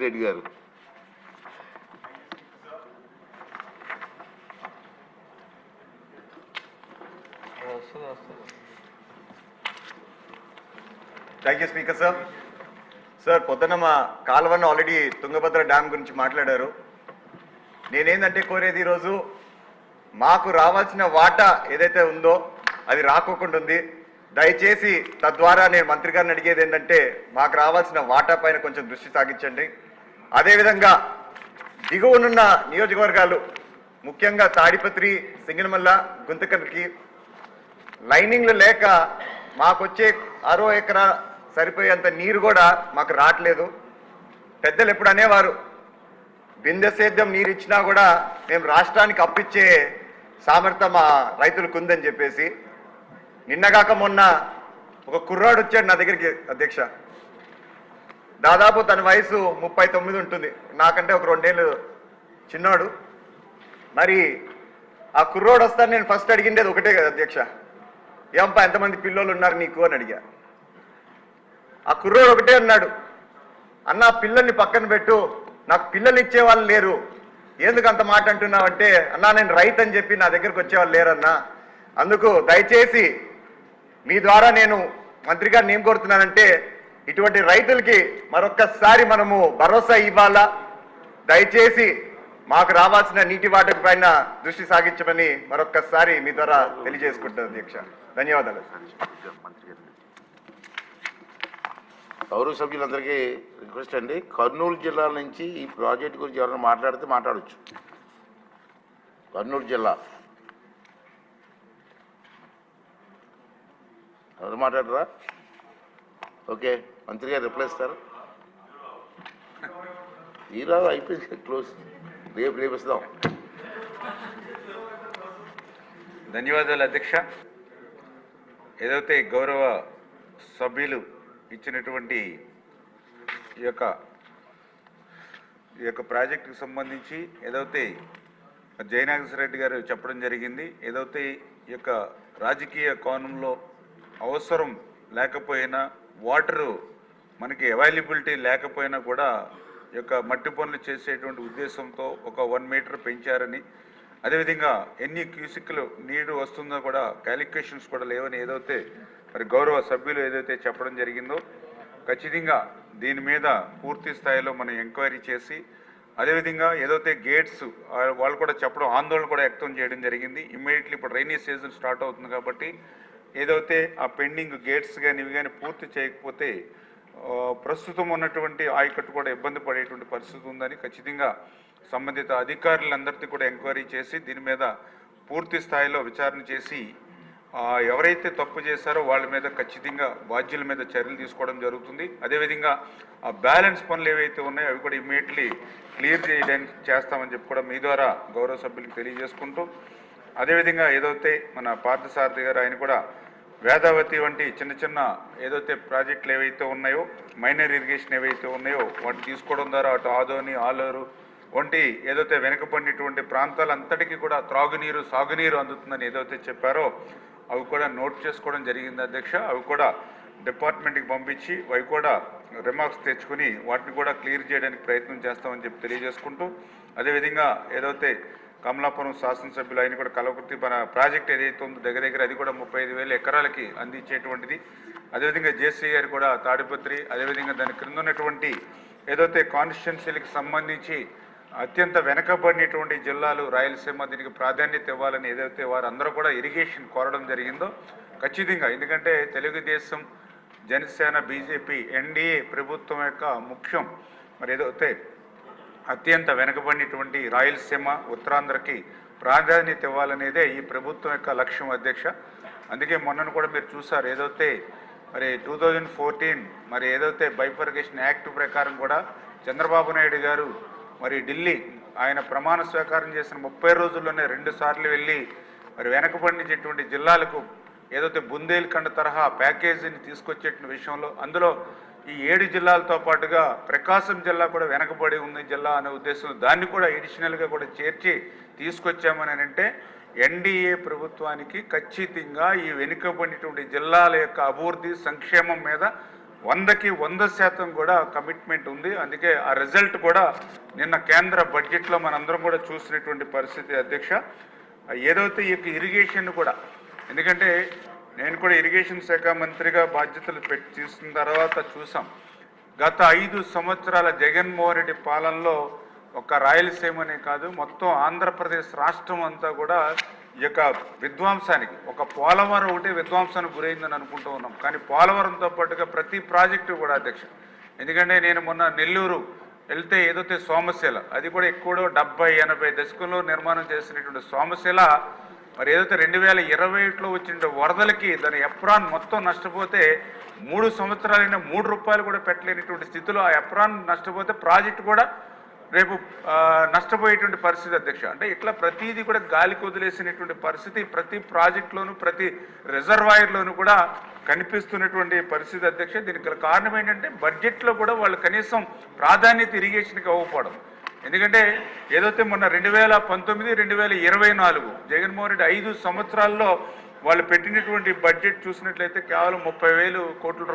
రెడ్డి గారు. Thank you speaker sir. Sir పొద్దున్న మా కాలువన్న ఆల్రెడీ తుంగభద్ర డ్యామ్ గురించి మాట్లాడారు. నేనేందంటే కోరేది ఈరోజు మాకు రావాల్సిన వాటా ఏదైతే ఉందో అది రాకోకుండా ఉంది. దయచేసి తద్వారా నేను మంత్రి గారిని అడిగేది ఏంటంటే మాకు రావాల్సిన వాటా పైన కొంచెం దృష్టి సాగించండి. అదేవిధంగా దిగువనున్న నియోజకవర్గాలు ముఖ్యంగా తాడిపత్రి, సింగనమల్ల, గుంతకల్కి లైనింగ్లు లేక మాకొచ్చే 6 ఎకరా సరిపోయేంత నీరు కూడా మాకు రావట్లేదు. పెద్దలు ఎప్పుడు అనేవారు బిందె సేద్యం నీరు ఇచ్చినా కూడా మేము రాష్ట్రానికి అప్పిచ్చే సామర్థ్యం మా రైతులకు ఉందని చెప్పేసి. నిన్నగాక మొన్న ఒక కుర్రాడు వచ్చాడు నా దగ్గరికి అధ్యక్ష. దాదాపు తన వయసు 39 ఉంటుంది, నాకంటే ఒక 2 ఏళ్ళు చిన్నాడు. మరి ఆ కుర్రోడు వస్తాను నేను ఫస్ట్ అడిగిండేది ఒకటే కదా అధ్యక్ష, ఏంపా ఎంతమంది పిల్లలు ఉన్నారు నీకు అని అడిగా. ఆ కుర్రోడు ఒకటే అన్నాడు, అన్న పిల్లల్ని పక్కన పెట్టు, నాకు పిల్లలు ఇచ్చేవాళ్ళు లేరు. ఎందుకు అంత మాట అంటున్నావు అంటే, అన్నా నేను రైతు అని చెప్పి నా దగ్గరకు వచ్చేవాళ్ళు లేరన్నా. అందుకు దయచేసి మీ ద్వారా నేను మంత్రి గారిని ఏం కోరుతున్నానంటే ఇటువంటి రైతులకి మరొక్కసారి మనము భరోసా ఇవ్వాలా. దయచేసి మాకు రావాల్సిన నీటి వాటర్ పైన దృష్టి సాగించమని మరొక్కసారి మీ ద్వారా తెలియజేసుకుంటాను అధ్యక్ష. ధన్యవాదాలు. గౌరవ సభ్యులందరికీ రిక్వెస్ట్ అండి, కర్నూలు జిల్లా నుంచి ఈ ప్రాజెక్ట్ గురించి ఎవరైనా మాట్లాడితే మాట్లాడవచ్చు. కర్నూలు జిల్లా ఎవరు మాట్లాడరా? ఓకే, మంత్రి గారు రిప్లై ఇస్తారు. ఈరోజు అయిపోయింది, క్లోజ్. రేపు ఇస్తాం. ధన్యవాదాలు అధ్యక్ష. ఏదైతే గౌరవ సభ్యులు ఇచ్చినటువంటి ఈ యొక్క ప్రాజెక్టుకు సంబంధించి ఏదైతే జయనాగేశ్వర రెడ్డి గారు చెప్పడం జరిగింది, ఏదైతే ఈ యొక్క రాజకీయ కోణంలో అవసరం లేకపోయినా వాటరు మనకి అవైలబిలిటీ లేకపోయినా కూడా ఈ యొక్క మట్టి పనులు చేసేటువంటి ఉద్దేశంతో ఒక 1 మీటర్ పెంచారని, అదేవిధంగా ఎన్ని క్యూసిక్లు నీరు వస్తుందో కూడా క్యాలిక్యులేషన్స్ కూడా లేవని ఏదైతే మరి గౌరవ సభ్యులు ఏదైతే చెప్పడం జరిగిందో, ఖచ్చితంగా దీని మీద పూర్తి స్థాయిలో మనం ఎంక్వైరీ చేసి, అదేవిధంగా ఏదైతే గేట్స్ వాళ్ళు కూడా చెప్పడం ఆందోళన కూడా వ్యక్తం చేయడం జరిగింది. ఇమ్మీడియట్లీ ఇప్పుడు రైనీ సీజన్ స్టార్ట్ అవుతుంది కాబట్టి ఏదైతే ఆ పెండింగ్ గేట్స్ కానీ ఇవి కానీ పూర్తి చేయకపోతే ప్రస్తుతం ఉన్నటువంటి ఆయకట్టు కూడా ఇబ్బంది పడేటువంటి పరిస్థితి ఉందని ఖచ్చితంగా సంబంధిత అధికారులందరినీ కూడా ఎంక్వైరీ చేసి దీని మీద పూర్తి స్థాయిలో విచారణ చేసి ఎవరైతే తప్పు చేశారో వాళ్ళ మీద ఖచ్చితంగా బాధ్యుల మీద చర్యలు తీసుకోవడం జరుగుతుంది. అదేవిధంగా ఆ బ్యాలెన్స్ పనులు ఏవైతే ఉన్నాయో అవి కూడా ఇమ్మీడియట్లీ క్లియర్ చేయడానికి చేస్తామని చెప్పి కూడా మీ ద్వారా గౌరవ సభ్యులకు తెలియజేసుకుంటూ, అదేవిధంగా ఏదైతే మన పార్థసారథి గారు ఆయన కూడా వేదావతి వంటి చిన్న చిన్న ఏదైతే ప్రాజెక్టులు ఏవైతే ఉన్నాయో, మైనర్ ఇరిగేషన్ ఏవైతే ఉన్నాయో వాటిని తీసుకోవడం ద్వారా అటు ఆదోని, ఆలూరు వంటి ఏదైతే వెనుకబడినటువంటి ప్రాంతాలంతటికీ కూడా త్రాగునీరు, సాగునీరు అందుతుందని ఏదైతే చెప్పారో అవి కూడా నోట్ చేసుకోవడం జరిగింది అధ్యక్ష. అవి కూడా డిపార్ట్మెంట్కి పంపించి అవి కూడా రిమార్క్స్ తెచ్చుకుని వాటిని కూడా క్లియర్ చేయడానికి ప్రయత్నం చేస్తామని చెప్పి తెలియజేసుకుంటూ, అదేవిధంగా ఏదైతే కమలాపురం శాసనసభ్యులు ఆయన కూడా కలవకుర్తి మన ప్రాజెక్ట్ ఏదైతే ఉందో దగ్గర అది కూడా 35,000 ఎకరాలకి అందించేటువంటిది. అదేవిధంగా జేసీ గారు కూడా తాడిపత్రి, అదేవిధంగా దాని క్రింద ఉన్నటువంటి ఏదైతే కాన్స్టిట్యున్సీలకు సంబంధించి అత్యంత వెనకబడినటువంటి జిల్లాలు రాయలసీమ దీనికి ప్రాధాన్యత ఇవ్వాలని ఏదైతే వారందరూ కూడా ఇరిగేషన్ కోరడం జరిగిందో ఖచ్చితంగా, ఎందుకంటే తెలుగుదేశం, జనసేన, బీజేపీ, ఎన్డీఏ ప్రభుత్వం యొక్క ముఖ్యం మరి ఏదైతే అత్యంత వెనకబడినటువంటి రాయలసీమ, ఉత్తరాంధ్రకి ప్రాధాన్యత ఇవ్వాలనేదే ఈ ప్రభుత్వం యొక్క లక్ష్యం అధ్యక్ష. అందుకే మొన్నను కూడా మీరు చూసారు, ఏదైతే మరి 2014 మరి ఏదైతే బైఫర్గేషన్ యాక్ట్ ప్రకారం కూడా చంద్రబాబు నాయుడు గారు మరి ఢిల్లీ ఆయన ప్రమాణ స్వీకారం చేసిన 30 రోజుల్లోనే 2 సార్లు వెళ్ళి మరి వెనకబడినటువంటి జిల్లాలకు ఏదైతే బుందేల్ఖండ్ తరహా ప్యాకేజీని తీసుకొచ్చేటువంటి విషయంలో అందులో ఈ 7 జిల్లాలతో పాటుగా ప్రకాశం జిల్లా కూడా వెనకబడి ఉంది జిల్లా అనే ఉద్దేశంలో దాన్ని కూడా అడిషనల్గా కూడా చేర్చి తీసుకొచ్చామని అంటే ఎన్డీఏ ప్రభుత్వానికి ఖచ్చితంగా ఈ వెనుకబడినటువంటి జిల్లాల యొక్క అభివృద్ధి, సంక్షేమం మీద 100% కూడా కమిట్మెంట్ ఉంది. అందుకే ఆ రిజల్ట్ కూడా నిన్న కేంద్ర బడ్జెట్లో మనందరం కూడా చూసినటువంటి పరిస్థితి అధ్యక్ష. ఏదైతే ఈ ఇరిగేషన్ కూడా, ఎందుకంటే నేను కూడా ఇరిగేషన్ శాఖ మంత్రిగా బాధ్యతలు తీసుకున్న తర్వాత చూసాం, గత 5 సంవత్సరాల జగన్మోహన్ రెడ్డి పాలనలో ఒక రాయలసీమనే కాదు మొత్తం ఆంధ్రప్రదేశ్ రాష్ట్రం అంతా కూడా ఈ యొక్క విధ్వంసానికి, ఒక పోలవరం ఒకటి విధ్వంసానికి గురైందని అనుకుంటూ ఉన్నాం. కానీ పోలవరంతో పాటుగా ప్రతి ప్రాజెక్టు కూడా అధ్యక్ష, ఎందుకంటే నేను మొన్న నెల్లూరు వెళ్తే ఏదైతే సోమశిల, అది కూడా ఎక్కువ 70-80 దశకంలో నిర్మాణం చేసినటువంటి సోమశిల, మరి ఏదైతే 2021లో వచ్చిన వరదలకి దాని ఎప్రాన్ మొత్తం నష్టపోతే 3 సంవత్సరాలైనా 3 రూపాయలు కూడా పెట్టలేనటువంటి స్థితిలో ఆ ఎప్రాన్ నష్టపోతే ప్రాజెక్టు కూడా రేపు నష్టపోయేటువంటి పరిస్థితి అధ్యక్ష. అంటే ఇట్లా ప్రతిదీ కూడా గాలికి వదిలేసినటువంటి పరిస్థితి ప్రతి ప్రాజెక్టులోనూ ప్రతి రిజర్వాయర్లోనూ కూడా కనిపిస్తున్నటువంటి పరిస్థితి అధ్యక్ష. దీనికి గల కారణం ఏంటంటే బడ్జెట్లో కూడా వాళ్ళు కనీసం ప్రాధాన్యత ఇరిగేషన్కి ఇవ్వకపోవడం. ఎందుకంటే ఏదైతే మొన్న 2019-2024 జగన్మోహన్ రెడ్డి 5 సంవత్సరాల్లో వాళ్ళు పెట్టినటువంటి బడ్జెట్ చూసినట్లయితే కేవలం 30,000 కోట్ల